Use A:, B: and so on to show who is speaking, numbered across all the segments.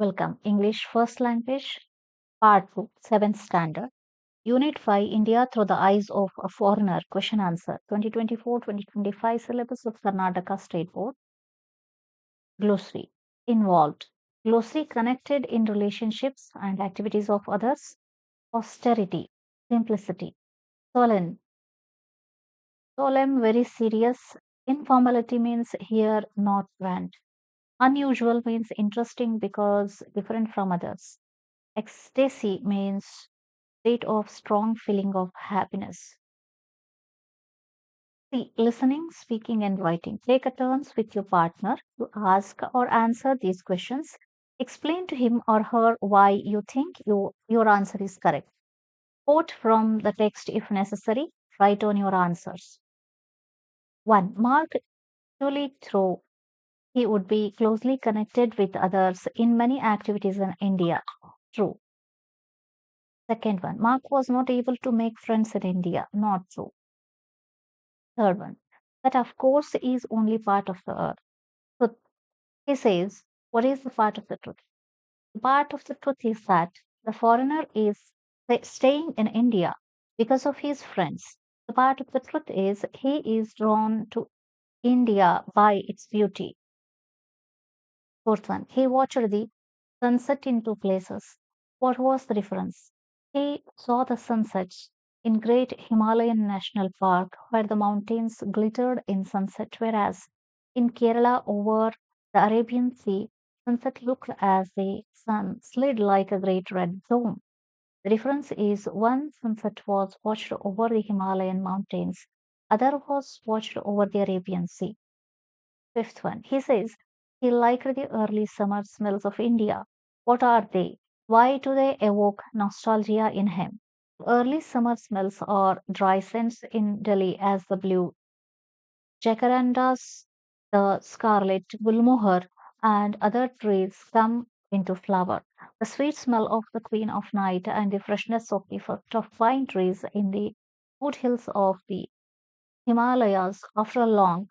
A: Welcome. English First Language, Part 2, 7th Standard. Unit 5, India through the eyes of a foreigner. Question answer. 2024-2025 syllabus of Karnataka State Board. Glossary. Involved. Glossary connected in relationships and activities of others. Austerity. Simplicity. Solemn. Solemn, very serious. Informality means here, not grand. Unusual means interesting because different from others. Ecstasy means state of strong feeling of happiness. See, listening, speaking, and writing. Take a turns with your partner to ask or answer these questions. Explain to him or her why you think your answer is correct. Quote from the text if necessary. Write on your answers. 1. Mark truly through he would be closely connected with others in many activities in India. True. Second one, Mark was not able to make friends in India. Not true. Third one, that of course is only part of the earth. So he says, what is the part of the truth? The part of the truth is that the foreigner is staying in India because of his friends. The part of the truth is he is drawn to India by its beauty. Fourth one, he watched the sunset in two places. What was the difference? He saw the sunsets in Great Himalayan National Park, where the mountains glittered in sunset, whereas in Kerala over the Arabian Sea, sunset looked as the sun slid like a great red dome. The difference is one sunset was watched over the Himalayan mountains, other was watched over the Arabian Sea. Fifth one, he says he liked the early summer smells of India. What are they? Why do they evoke nostalgia in him? Early summer smells are dry scents in Delhi as the blue jacarandas, the scarlet gulmohar, and other trees come into flower. The sweet smell of the queen of night and the freshness of the first of pine trees in the foothills of the Himalayas after a long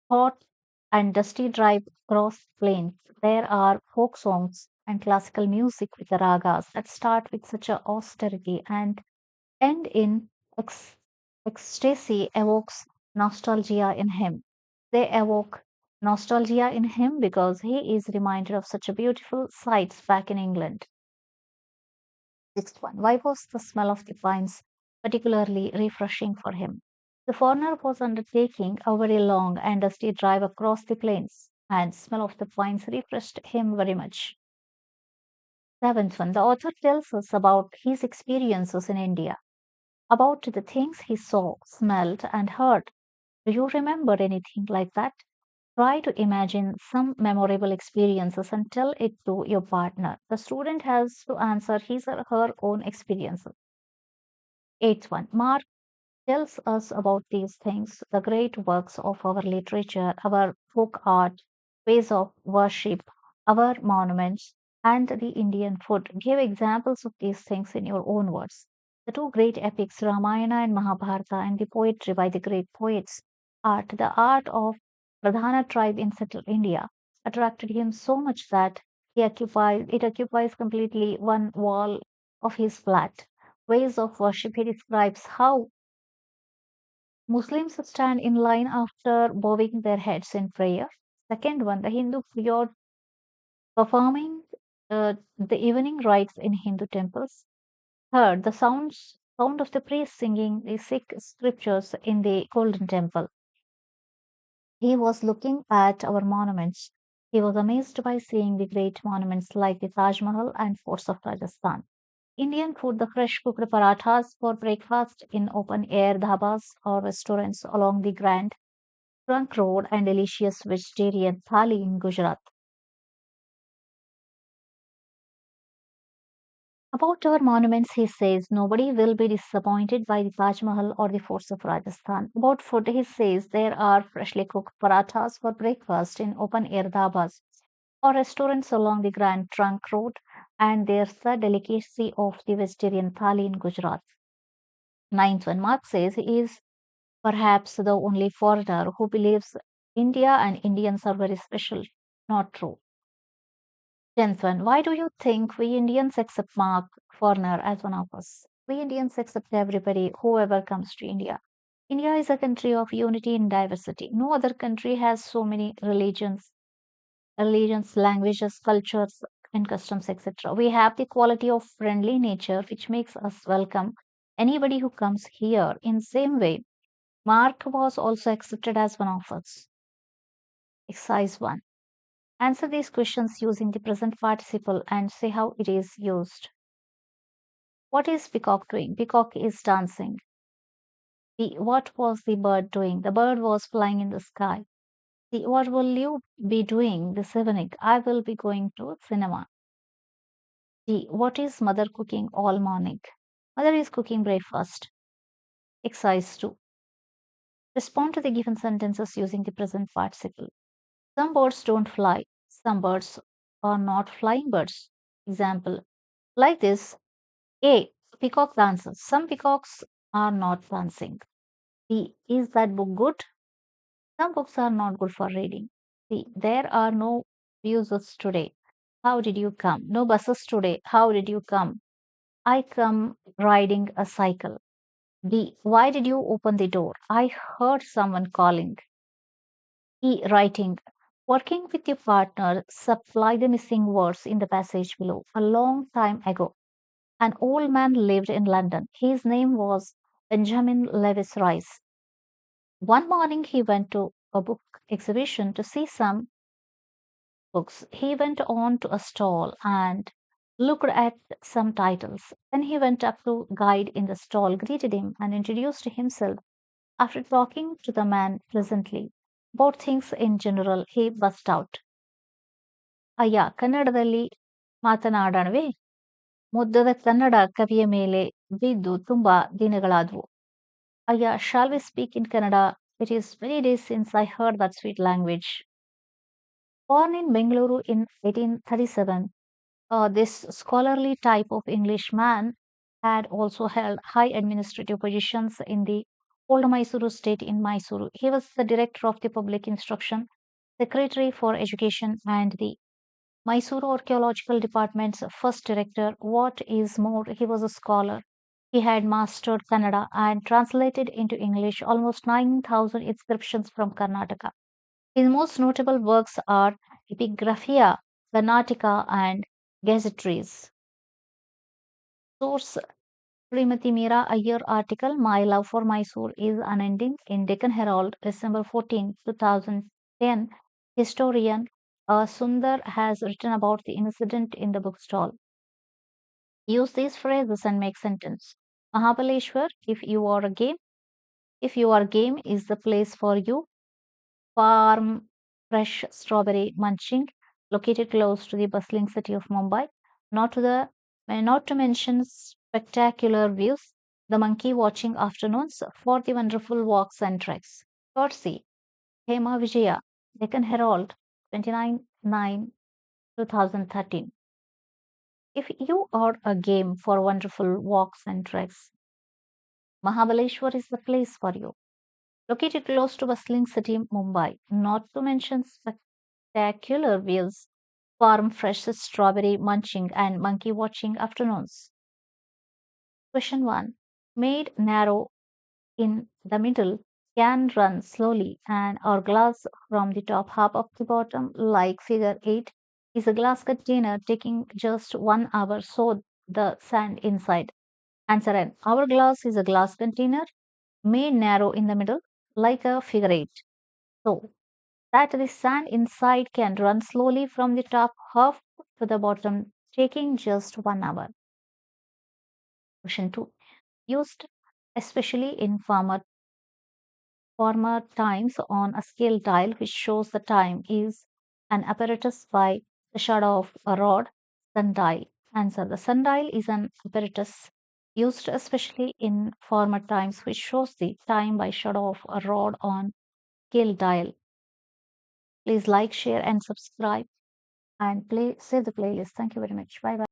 A: hot and dusty drive across plains. There are folk songs and classical music with the ragas that start with such a austerity and end in ex- ecstasy evokes nostalgia in him. They evoke nostalgia in him because he is reminded of such a beautiful sights back in England. Sixth one. Why was the smell of the pines particularly refreshing for him? The foreigner was undertaking a very long and dusty drive across the plains, and smell of the pines refreshed him very much. Seventh one. The author tells us about his experiences in India, about the things he saw, smelled, and heard. Do you remember anything like that? Try to imagine some memorable experiences and tell it to your partner. The student has to answer his or her own experiences. Eighth one, Mark tells us about these things, the great works of our literature, our folk art, ways of worship, our monuments, and the Indian food. Give examples of these things in your own words. The two great epics, Ramayana and Mahabharata, and the poetry by the great poets. The art of Pradhana tribe in settled India attracted him so much that it occupies completely one wall of his flat. Ways of worship, he describes how Muslims stand in line after bowing their heads in prayer. Second one, the Hindu period performing the evening rites in Hindu temples. Third, the sound of the priest singing the Sikh scriptures in the Golden Temple. He was looking at our monuments. He was amazed by seeing the great monuments like the Taj Mahal and forts of Rajasthan. Indian food, the fresh cooked parathas for breakfast in open air dhabas or restaurants along the Grand Trunk Road and delicious vegetarian thali in Gujarat. About our monuments, he says nobody will be disappointed by the Taj Mahal or the forts of Rajasthan. About food, he says there are freshly cooked parathas for breakfast in open air dhabas or restaurants along the Grand Trunk Road, and there's the delicacy of the vegetarian thali in Gujarat. Ninth one, Mark says he is perhaps the only foreigner who believes India and Indians are very special. Not true. Tenth one. Why do you think we Indians accept Mark Foreigner as one of us? We Indians accept everybody, whoever comes to India. India is a country of unity and diversity. No other country has so many religions, languages, cultures, and customs, etc. We have the quality of friendly nature which makes us welcome anybody who comes here. In same way, Mark was also accepted as one of us. Exercise 1. Answer these questions using the present participle and say how it is used. What is peacock doing? Peacock is dancing. What was the bird doing? The bird was flying in the sky. What will you be doing this evening? I will be going to cinema. What is mother cooking all morning? Mother is cooking breakfast. Exercise 2. Respond to the given sentences using the present participle. Some birds don't fly. Some birds are not flying birds. Example. Like this, A. Peacock dances. Some peacocks are not dancing. B. Is that book good? Some books are not good for reading. C. There are no buses today. How did you come? No buses today. How did you come? I come riding a cycle. D. Why did you open the door? I heard someone calling. E. Writing. Working with your partner, supply the missing words in the passage below. A long time ago, an old man lived in London. His name was Benjamin Lewis Rice. One morning he went to a book exhibition to see some books. He went on to a stall and looked at some titles. Then he went up to guide in the stall, greeted him, and introduced himself. After talking to the man pleasantly about things in general, he burst out. ಅಯ್ಯ ಕನ್ನಡದಲ್ಲಿ ಮಾತನಾಡೋಣವೇ ಮುದ್ದದ ಕನ್ನಡ ಕವಿಯ ಮೇಲೆ ಬಿದ್ದು ತುಂಬಾ ದಿನಗಳಾದವು. ಅಯ್ಯ shall we speak in Kannada? It is many days since I heard that sweet language. Born in Bengaluru in 1837, this scholarly type of English man had also held high administrative positions in the old Mysuru state in Mysuru. He was the director of the public instruction, secretary for education, and the Mysuru Archaeological Department's first director. What is more, he was a scholar. He had mastered Kannada and translated into English almost 9,000 inscriptions from Karnataka. His most notable works are Epigraphia, Karnataka, and Gazetteries. Source: Srimati Meera Iyer article My Love for Mysore is Unending in Deccan Herald, December 14, 2010. Historian Sundar has written about the incident in the bookstall. Use these phrases and make sentence. Mahabaleshwar, if you are game is the place for you. Farm fresh strawberry munching, located close to the bustling city of Mumbai. Not to mention spectacular views, the monkey watching afternoons for the wonderful walks and treks. Courtesy Hema Vijaya, Deccan Herald, 29/9/2013. If you are a game for wonderful walks and treks, Mahabaleshwar is the place for you. Located close to bustling city Mumbai, not to mention spectacular views, farm fresh strawberry munching and monkey watching afternoons. Question 1. Made narrow in the middle can run slowly and or glass from the top half of the bottom like figure 8 is a glass container taking just 1 hour so the sand inside. Answer N. Hourglass is a glass container made narrow in the middle like a figure 8. So that the sand inside can run slowly from the top half to the bottom, taking just 1 hour. Question 2. Used especially in former times on a scale dial which shows the time is an apparatus by the shadow of a rod, sundial. Answer. The sundial is an apparatus used especially in former times which shows the time by shadow of a rod on scale dial. Please like, share, and subscribe and save the playlist. Thank you very much. Bye bye.